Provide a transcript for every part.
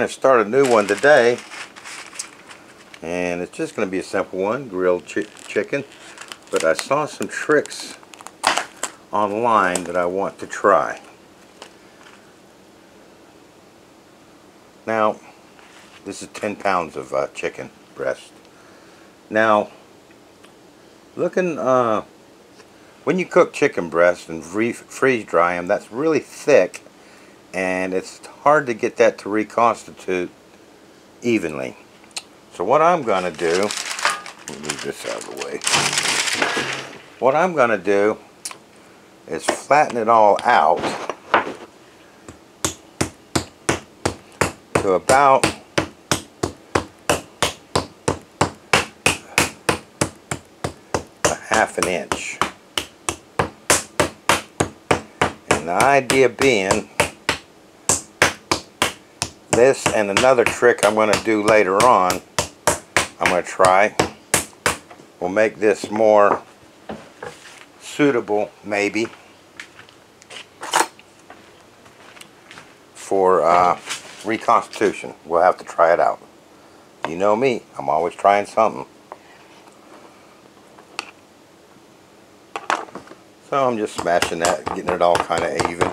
to start a new one today, and it's just going to be a simple one, grilled chicken. But I saw some tricks online that I want to try. Now, this is 10 pounds of chicken breast. Now, looking, when you cook chicken breast and freeze dry them, that's really thick, and it's hard to get that to reconstitute evenly. So what I'm going to do, let me move this out of the way. What I'm going to do is flatten it all out to about a ½ inch. And the idea being, this and another trick I'm going to do later on, I'm going to try, will make this more suitable, maybe, for reconstitution. We'll have to try it out. You know me, I'm always trying something. So I'm just smashing that, getting it all kind of even.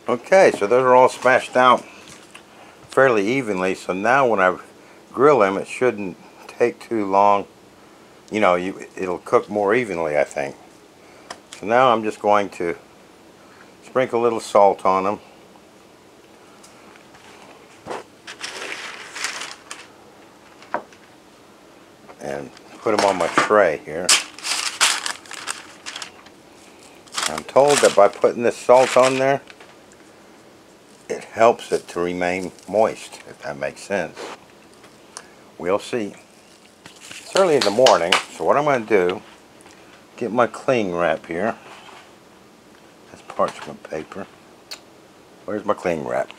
Okay, so those are all smashed out fairly evenly. So now when I grill them, it shouldn't take too long. You know, it'll cook more evenly, I think. So now I'm just going to sprinkle a little salt on them. And put them on my tray here. I'm told that by putting this salt on there, it helps it to remain moist, if that makes sense. We'll see. It's early in the morning, so what I'm going to do, get my cling wrap here. That's parchment paper. Where's my cling wrap?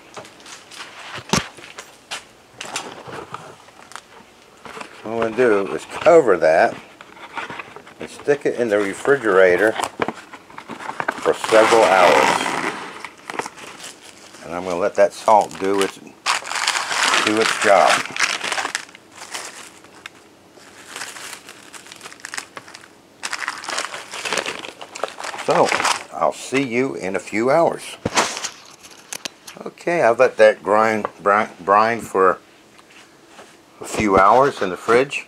What I'm going to do is cover that and stick it in the refrigerator for several hours. And I'm going to let that salt do its job. So, I'll see you in a few hours. Okay, I've let that brine for a few hours in the fridge.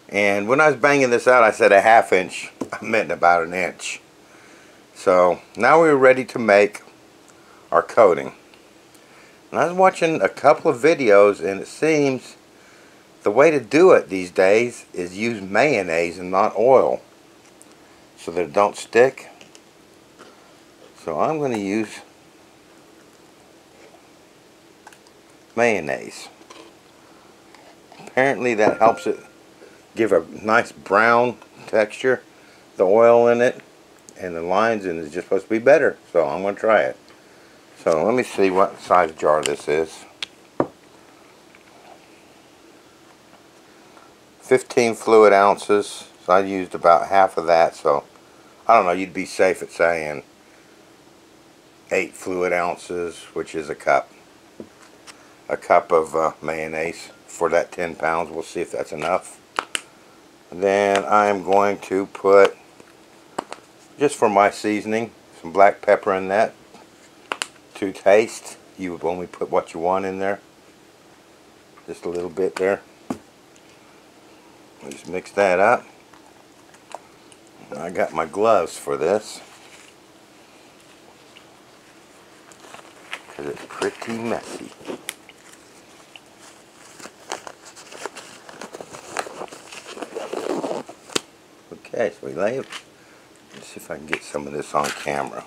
And when I was banging this out, I said a ½ inch. I meant about an inch. So, now we're ready to make our coating. And I was watching a couple of videos, and it seems the way to do it these days is use mayonnaise and not oil, so that it don't stick. So I'm going to use mayonnaise. Apparently that helps it give a nice brown texture, the oil in it, and the lines in it is just supposed to be better. So I'm going to try it. So let me see what size jar this is. 15 fluid ounces. So I used about half of that. So I don't know, you'd be safe at saying 8 fluid ounces, which is a cup. A cup of mayonnaise for that 10 pounds. We'll see if that's enough. Then I'm going to put, just for my seasoning, some black pepper in that. To taste. You would only put what you want in there. Just a little bit there. Just mix that up. I got my gloves for this, because it's pretty messy. Okay, so we lay it. Let's see if I can get some of this on camera.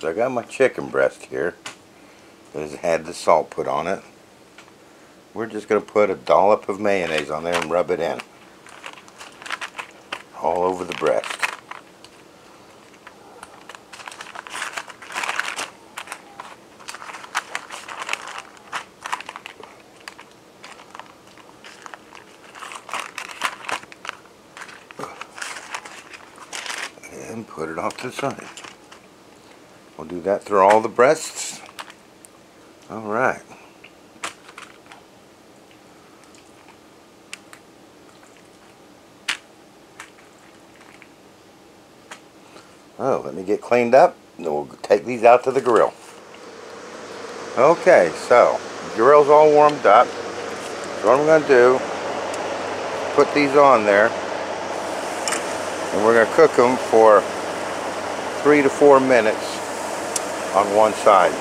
So I got my chicken breast here. It had the salt put on it. We're just going to put a dollop of mayonnaise on there and rub it in. All over the breast. and put it off to the side. We'll do that through all the breasts. Alright. Oh, let me get cleaned up, and then we'll take these out to the grill. Okay, so the grill's all warmed up. So what I'm going to do, put these on there, and we're going to cook them for 3 to 4 minutes on one side.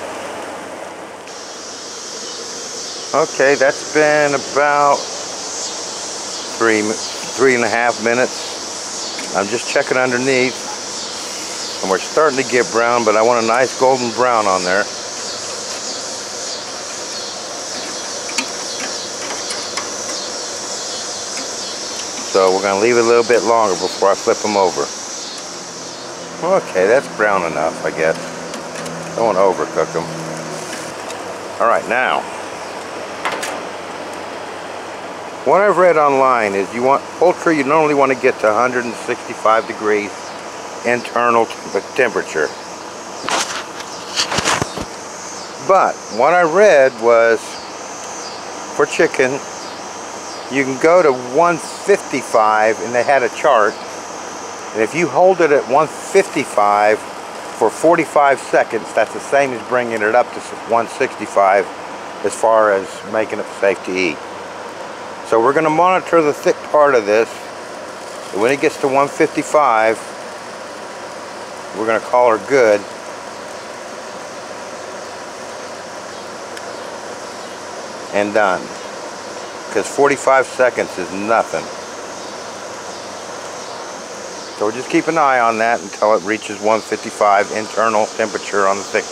Okay, that's been about 3.5 minutes. I'm just checking underneath, and we're starting to get brown, but I want a nice golden brown on there. So we're going to leave it a little bit longer before I flip them over. Okay, that's brown enough, I guess. Don't want to overcook them. Alright, now, what I've read online is you want poultry, you normally want to get to 165 degrees internal temperature. But what I read was for chicken, you can go to 155, and they had a chart, and if you hold it at 155 for 45 seconds, that's the same as bringing it up to 165 as far as making it safe to eat. So we're going to monitor the thick part of this, and when it gets to 155, we're going to call her good. And done. Because 45 seconds is nothing. So we'll just keep an eye on that until it reaches 155 internal temperature on the thick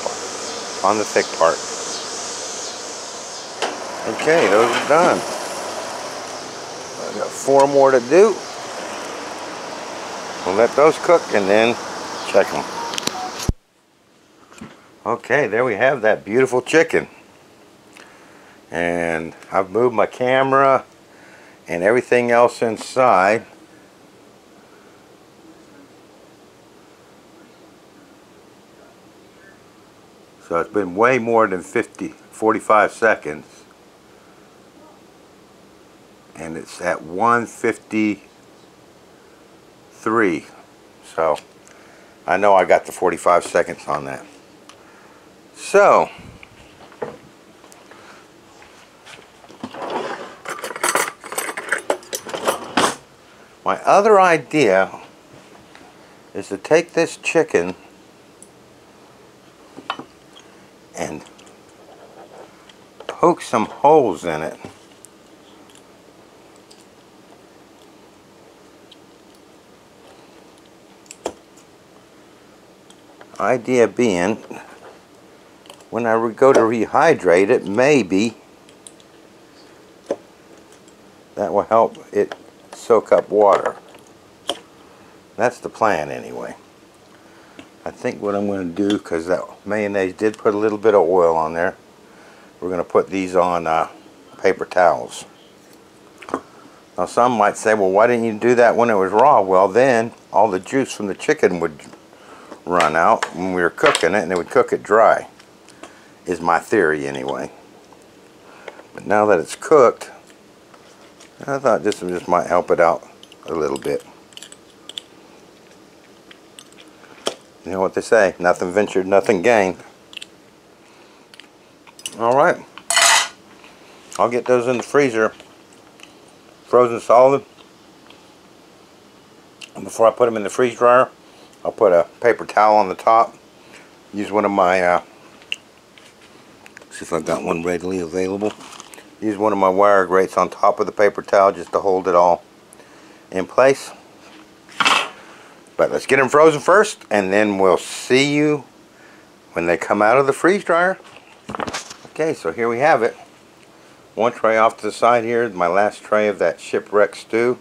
part. Okay, those are done. I've got 4 more to do. We'll let those cook and then check them. Okay, there we have that beautiful chicken. And I've moved my camera and everything else inside. So it's been way more than 45 seconds. And it's at 153. So I know I got the 45 seconds on that. So my other idea is to take this chicken and poke some holes in it. Idea being, when I go to rehydrate it, maybe that will help it soak up water. That's the plan anyway. I think what I'm going to do, because that mayonnaise did put a little bit of oil on there, we're going to put these on paper towels. Now some might say, well, why didn't you do that when it was raw? Well, then all the juice from the chicken would run out when we were cooking it, and it would cook it dry, is my theory anyway. But now that it's cooked, I thought this just might help it out a little bit. You know what they say, nothing ventured, nothing gained. Alright, I'll get those in the freezer, frozen solid. And before I put them in the freeze dryer, I'll put a paper towel on the top. Use one of my, see if I've got one readily available. Use one of my wire grates on top of the paper towel just to hold it all in place. But let's get them frozen first, and then we'll see you when they come out of the freeze dryer. Okay, so here we have it. One tray off to the side here, my last tray of that shipwreck stew.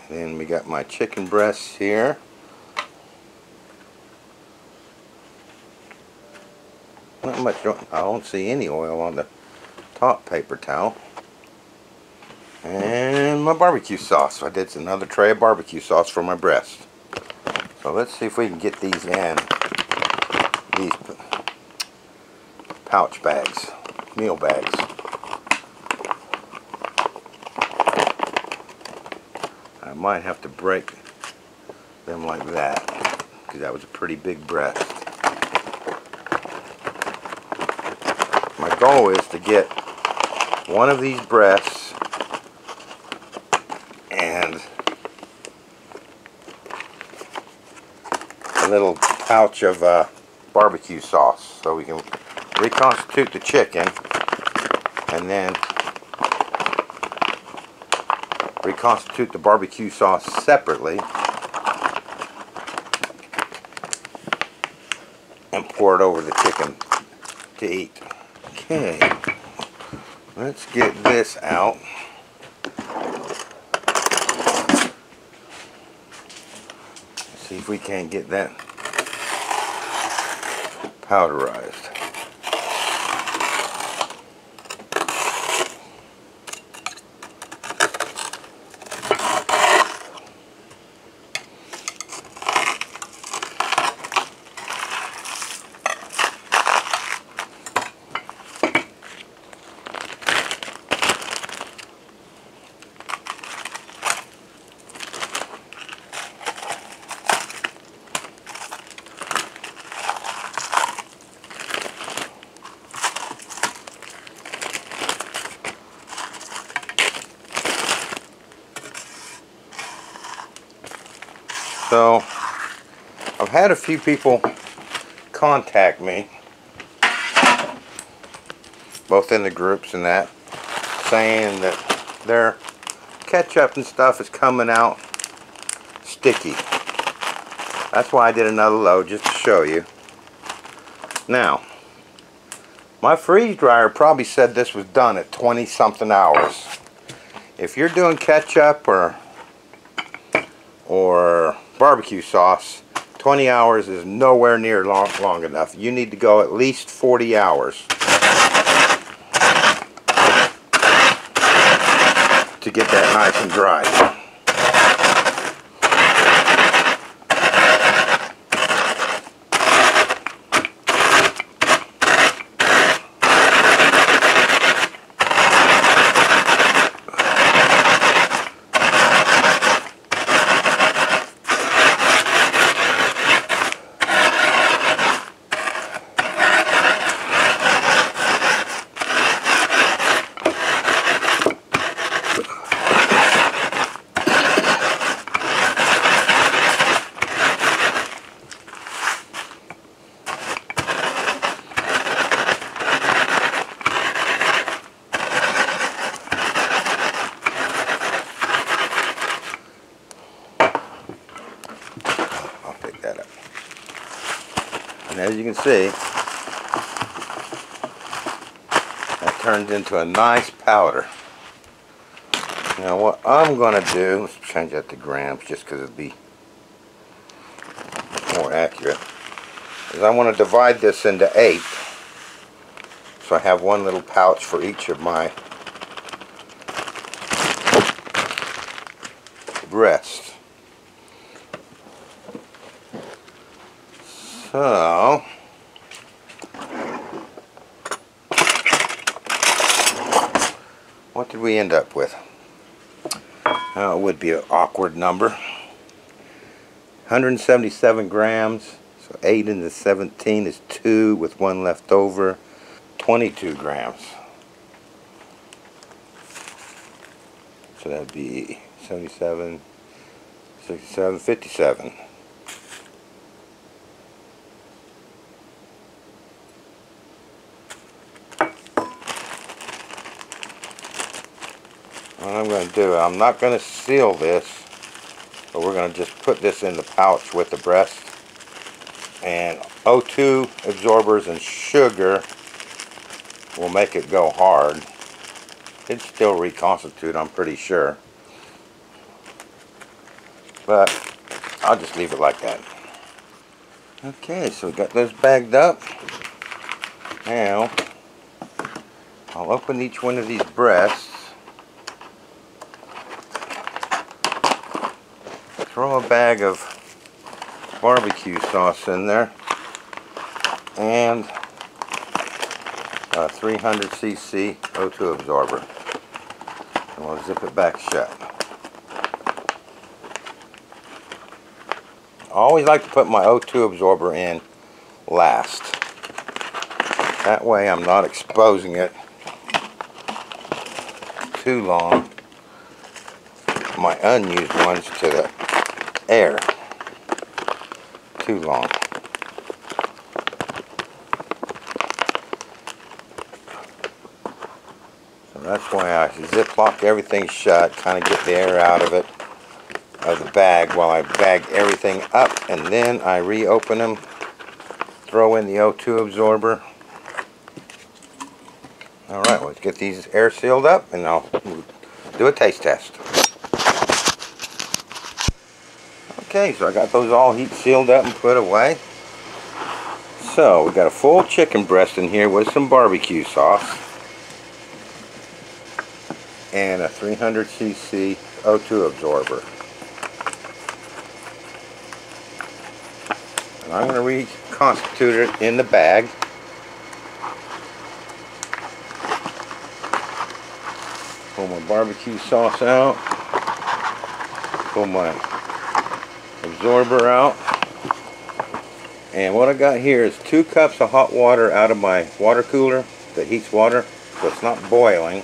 And then we got my chicken breasts here. Not much, I don't see any oil on the top paper towel. And my barbecue sauce. I did another tray of barbecue sauce for my breast. So So let's see if we can get these in these pouch bags, meal bags. I might have to break them like that because that was a pretty big breast. My goal is to get one of these breasts and a little pouch of barbecue sauce so we can reconstitute the chicken and then reconstitute the barbecue sauce separately and pour it over the chicken to eat. Okay, let's get this out. See if we can't get that powderized. So, I've had a few people contact me, both in the groups and that, saying that their ketchup and stuff is coming out sticky. That's why I did another load, just to show you. Now, my freeze dryer probably said this was done at 20-something hours. If you're doing ketchup or barbecue sauce, 20 hours is nowhere near long enough. You need to go at least 40 hours to get that nice and dry. And as you can see, that turns into a nice powder. Now what I'm going to do, let's change that to grams just because it'll be more accurate, is I want to divide this into 8. So I have one little pouch for each of my breasts. So, what did we end up with? It would be an awkward number. 177 grams, so 8 into 17 is 2 with 1 left over. 22 grams. So that'd be 77, 67, 57. What I'm going to do, I'm not going to seal this, but we're going to just put this in the pouch with the breast. And O2 absorbers and sugar will make it go hard. It'd still reconstitute, I'm pretty sure. But I'll just leave it like that. Okay, so we got those bagged up. Now, I'll open each one of these breasts. Throw a bag of barbecue sauce in there and a 300cc O2 absorber. And we'll zip it back shut. I always like to put my O2 absorber in last. That way I'm not exposing it too long, my unused ones, to the air too long. So that's why I ziplock everything shut, kind of get the air out of it, of the bag, while I bag everything up, and then I reopen them, throw in the O2 absorber. Alright, let's get these air sealed up and I'll do a taste test. Okay, so I got those all heat sealed up and put away. So we got a full chicken breast in here with some barbecue sauce and a 300cc O2 absorber. And I'm going to reconstitute it in the bag. Pull my barbecue sauce out. Pull my absorber out. And what I got here is 2 cups of hot water out of my water cooler that heats water, so it's not boiling.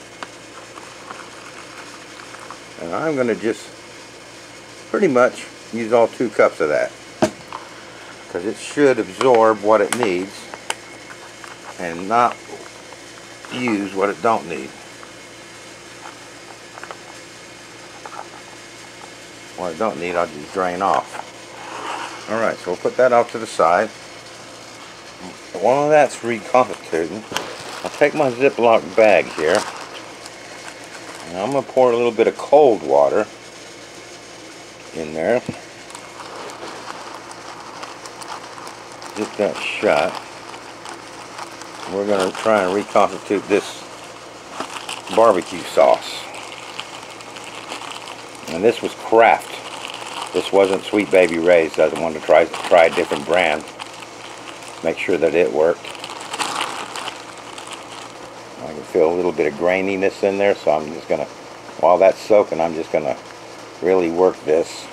And I'm going to just pretty much use all 2 cups of that, because it should absorb what it needs and not use what it don't need. What I don't need, I'll just drain off. Alright, so we'll put that off to the side. While that's reconstituting, I'll take my Ziploc bag here, and I'm going to pour a little bit of cold water in there. Get that shut. We're going to try and reconstitute this barbecue sauce. And this was Kraft. This wasn't Sweet Baby Ray's. I wanted to try a different brand. Make sure that it worked. I can feel a little bit of graininess in there, so I'm just going to, while that's soaking, I'm just going to really work this.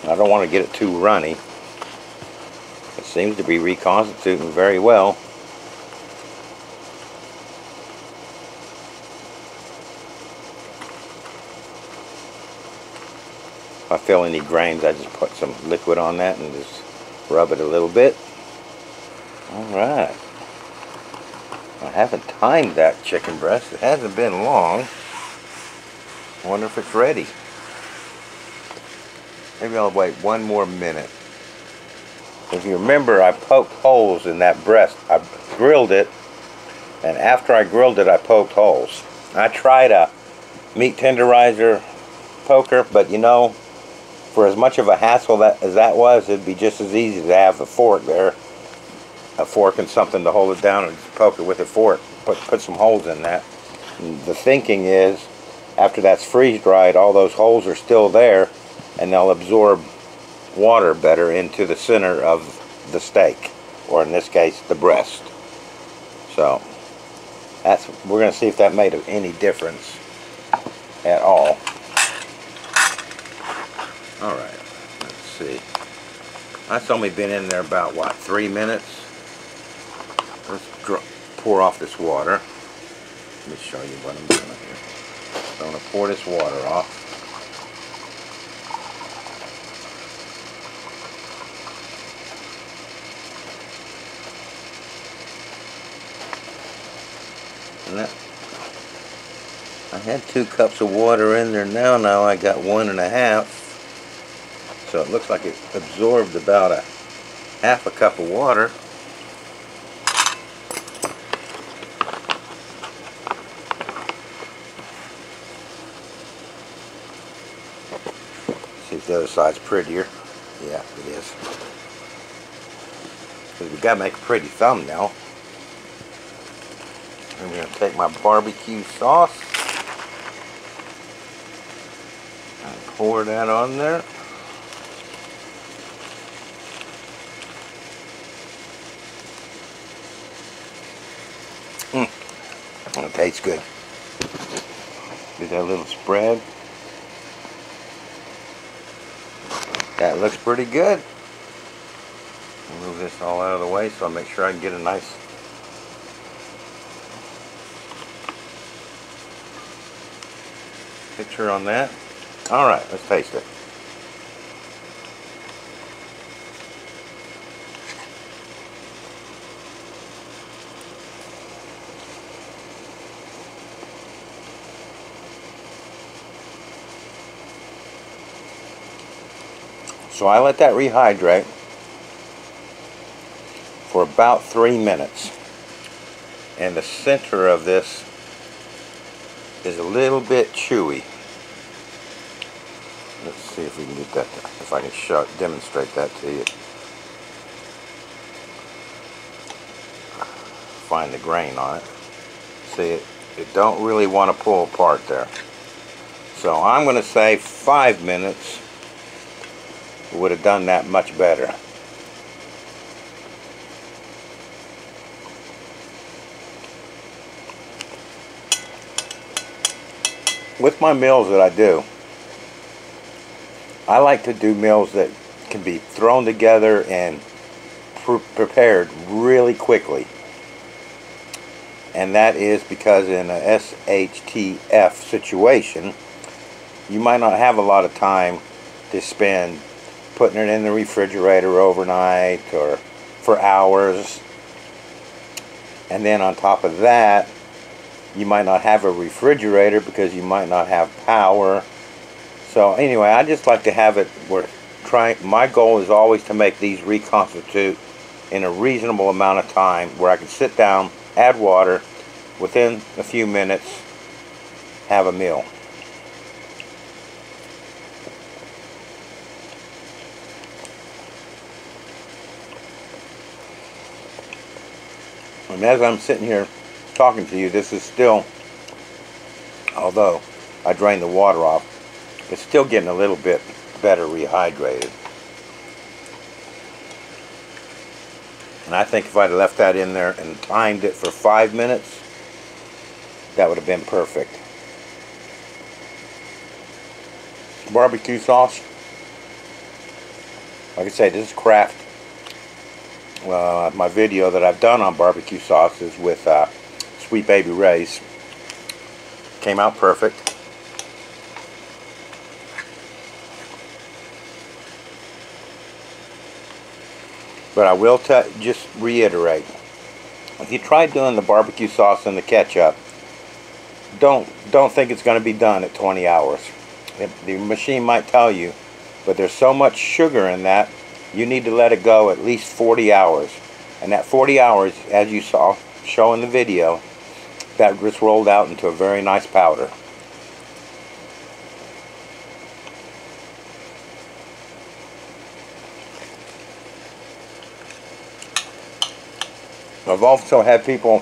And I don't want to get it too runny. It seems to be reconstituting very well. If I feel any grains, I just put some liquid on that and just rub it a little bit. Alright. I haven't timed that chicken breast. It hasn't been long. I wonder if it's ready. Maybe I'll wait 1 more minute. If you remember, I poked holes in that breast. I grilled it, and after I grilled it, I poked holes. I tried a meat tenderizer poker, but you know, for as much of a hassle as that was, it'd be just as easy to have a fork there. A fork and something to hold it down and poke it with a fork. Put some holes in that. And the thinking is, after that's freeze-dried, all those holes are still there, and they'll absorb water better into the center of the steak, or in this case, the breast. So, we're going to see if that made any difference at all. Alright, let's see. That's only been in there about, what, 3 minutes? Let's pour off this water. Let me show you what I'm doing here. So I'm going to pour this water off. And that, I had 2 cups of water in there now. Now I got 1.5. So it looks like it absorbed about a half a cup of water. See if the other side's prettier. Yeah, it is. Because we gotta make a pretty thumbnail. I'm gonna take my barbecue sauce and pour that on there. good. Do that little spread. That looks pretty good. Move this all out of the way so I'll make sure I can get a nice picture on that. Alright, let's taste it. So I let that rehydrate for about 3 minutes. And the center of this is a little bit chewy. Let's see if we can get that, if I can demonstrate that to you. Find the grain on it. See, it don't really want to pull apart there. So I'm going to say 5 minutes would have done that much better. With my meals that I do, I like to do meals that can be thrown together and prepared really quickly. And that is because in a SHTF situation, you might not have a lot of time to spend putting it in the refrigerator overnight or for hours. And then on top of that, you might not have a refrigerator because you might not have power. So anyway, I just like to have it where my goal is always to make these reconstitute in a reasonable amount of time where I can sit down, add water, within a few minutes have a meal. And as I'm sitting here talking to you, this is still, although I drained the water off, it's still getting a little bit better rehydrated. And I think if I'd left that in there and timed it for 5 minutes, that would have been perfect. Barbecue sauce. Like I say, this is Kraft. My video that I've done on barbecue sauce is with Sweet Baby Ray's. Came out perfect. But I will just reiterate, if you try doing the barbecue sauce and the ketchup, don't think it's going to be done at 20 hours. The machine might tell you, but there's so much sugar in that, you need to let it go at least 40 hours. And that 40 hours, as you saw, show in the video, that just rolled out into a very nice powder. I've also had people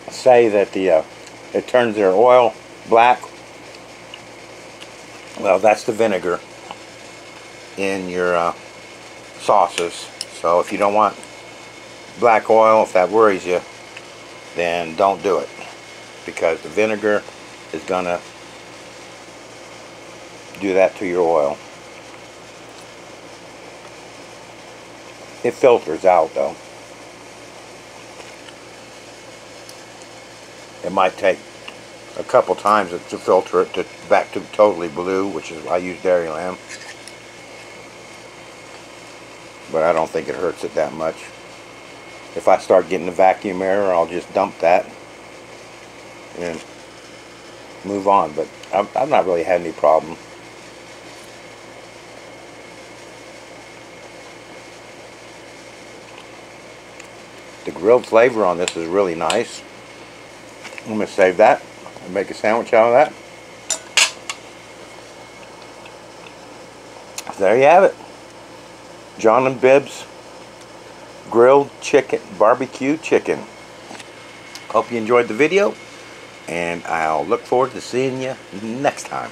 say that it turns their oil black. Well, that's the vinegar in your sauces. So if you don't want black oil, if that worries you, then don't do it, because the vinegar is gonna do that to your oil. It filters out though. It might take a couple times to filter it back to totally blue, which is I use dairy lamb. But I don't think it hurts it that much. If I start getting the vacuum air, I'll just dump that and move on. But I've not really had any problem. The grilled flavor on this is really nice. I'm going to save that and make a sandwich out of that. There you have it. John and Bibbs grilled chicken, barbecue chicken. Hope you enjoyed the video, and I'll look forward to seeing you next time.